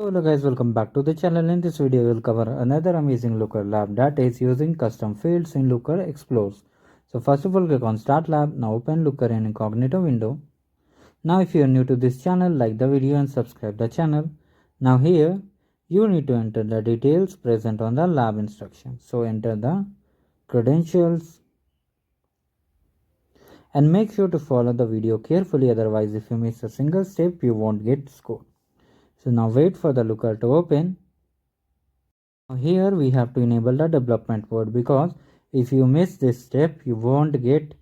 Hello guys, welcome back to the channel. In this video we will cover another amazing Looker lab that is using custom fields in Looker Explores. So first of all, click on Start Lab. Now open Looker in incognito window. Now if you are new to this channel, like the video and subscribe the channel. Now here you need to enter the details present on the lab instructions. So enter the credentials and make sure to follow the video carefully, otherwise if you miss a single step you won't get score. So now wait for the Looker to open. Now here we have to enable the development mode, because if you miss this step you won't get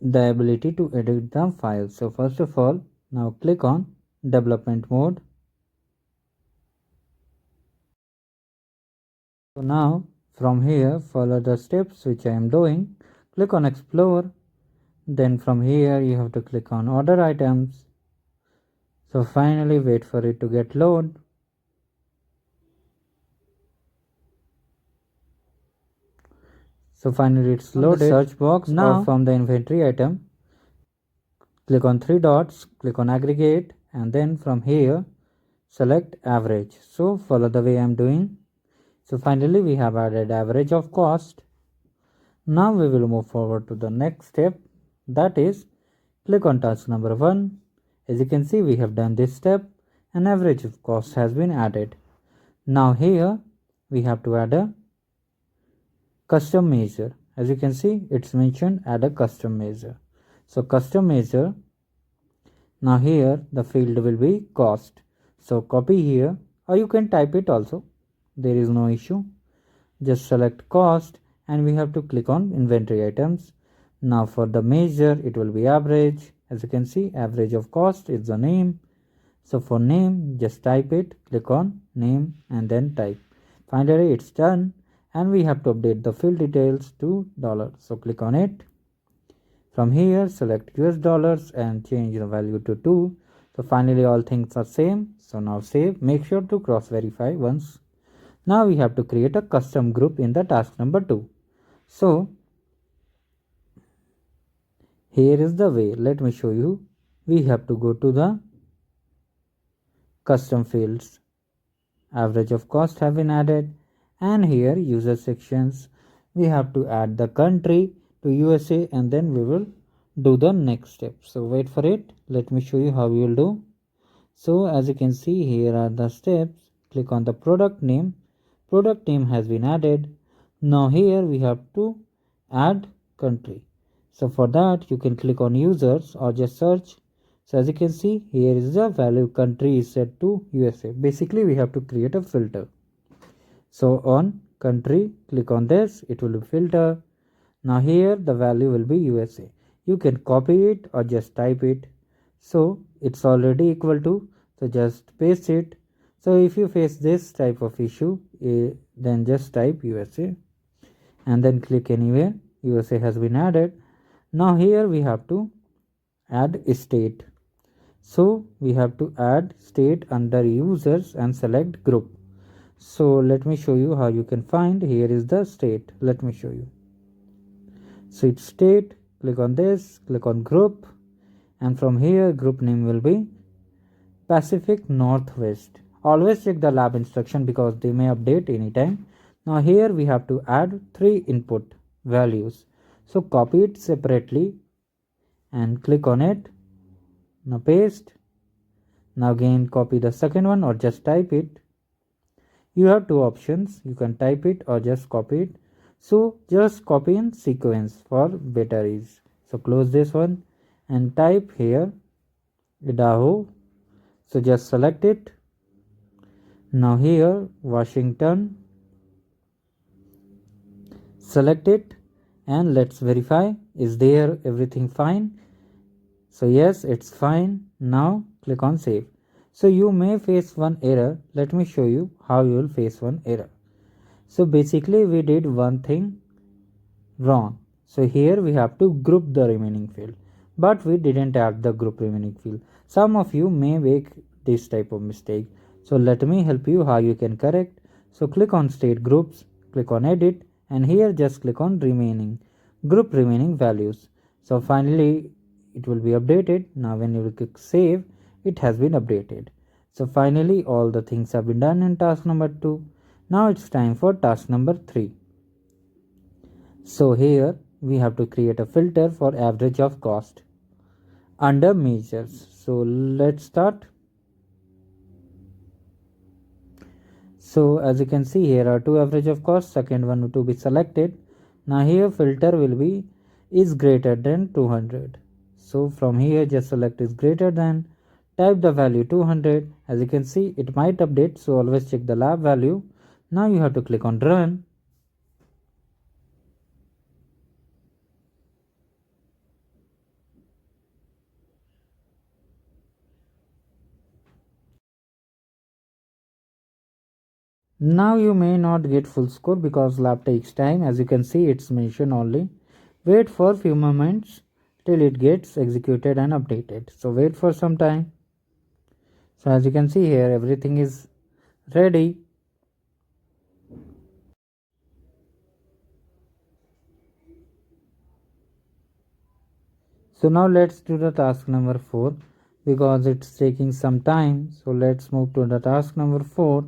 the ability to edit the file. So first of all, now click on development mode. So now from here follow the steps which I am doing. Click on explore. Then from here you have to click on order items. So finally wait for it to get load. So finally it's loaded. Search box now from the inventory item, click on three dots, click on aggregate, and then from here select average. So follow the way I am doing. So finally we have added average of cost. Now we will move forward to the next step, that is click on task number 1. As you can see we have done this step and average of cost has been added. Now here we have to add a custom measure. As you can see it's mentioned add a custom measure. So custom measure, now here the field will be cost. So copy here, or you can type it also, there is no issue. Just select cost and we have to click on inventory items. Now for the measure it will be average. As you can see average of cost is the name. So for name just type it, click on name and then type. Finally it's done and we have to update the field details to $. So click on it. From here select US dollars and change the value to 2. So finally all things are same. So now save. Make sure to cross verify once. Now we have to create a custom group in the task number 2. So here is the way. Let me show you. We have to go to the custom fields. Average of cost have been added, and here user sections we have to add the country to USA, and then we will do the next step. So wait for it. Let me show you how we will do. So as you can see here are the steps. Click on the product name. Product name has been added. Now here we have to add country. So for that you can click on users or just search. So as you can see here is the value country is set to USA. Basically we have to create a filter. So on country click on this, it will be filter. Now here the value will be USA. You can copy it or just type it. So it's already equal to, so just paste it. So if you face this type of issue, then just type USA and then click anywhere. USA has been added. Now here we have to add state. So we have to add state under users and select group. So let me show you how you can find. Here is the state. Let me show you. So it's state. Click on this, click on group, and from here group name will be Pacific Northwest. Always check the lab instruction because they may update anytime. Now here we have to add 3 input values. So copy it separately and click on it. Now paste. Now again copy the second one or just type it. You have 2 options. You can type it or just copy it. So just copy in sequence for better ease. So close this one and type here Idaho. So just select it. Now here Washington. Select it and let's verify. Is there everything fine? So yes, it's fine. Now click on save. So you may face one error. Let me show you how you will face one error. So basically we did one thing wrong. So here we have to group the remaining field, but we didn't add the group remaining field. Some of you may make this type of mistake. So let me help you how you can correct. So click on state groups, click on edit, and here just click on remaining, group remaining values. So finally it will be updated. Now when you will click save, it has been updated. So finally all the things have been done in task number 2. Now it's time for task number 3. So here we have to create a filter for average of cost under measures. So let's start. So as you can see, here are two average of cost, second one to be selected. Now here filter will be is greater than 200. So from here just select is greater than, type the value 200. As you can see, it might update, so always check the lab value. Now you have to click on run. Now you may not get full score because lab takes time. As you can see, it's mentioned only wait for few moments till it gets executed and updated. So wait for some time. So as you can see here, everything is ready. So now let's do the task number 4 because it's taking some time. So let's move to the task number 4.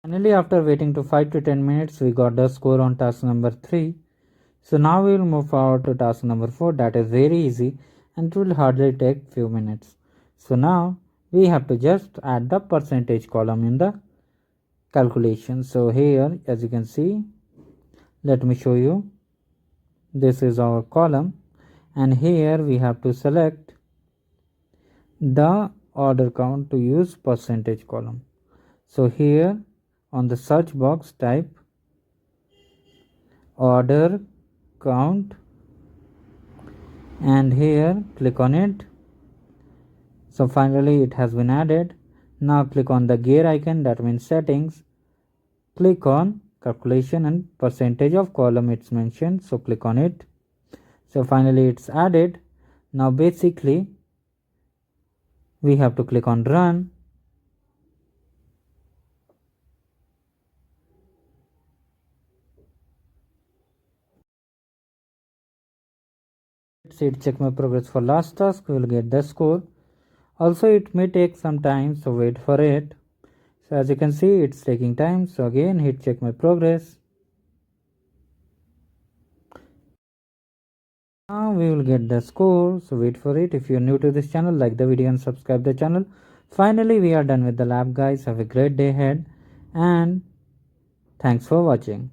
Finally, after waiting to 5 to 10 minutes, we got the score on task number 3. So now we will move forward to task number 4. That is very easy and it will hardly take few minutes. So now we have to just add the percentage column in the calculation. So here, as you can see, let me show you. This is our column, and here we have to select the order count to use percentage column. So here on the search box type order count and here click on it. So finally it has been added. Now click on the gear icon, that means settings. Click on calculation and percentage of column it's mentioned, so click on it. So finally it's added. Now basically we have to click on run. Let's see, check my progress for last task. We will get the score. Also it may take some time, so wait for it. So as you can see, it's taking time. So again hit check my progress. Now we will get the score, so wait for it. If you are new to this channel, like the video and subscribe the channel. Finally we are done with the lab, guys. Have a great day ahead and thanks for watching.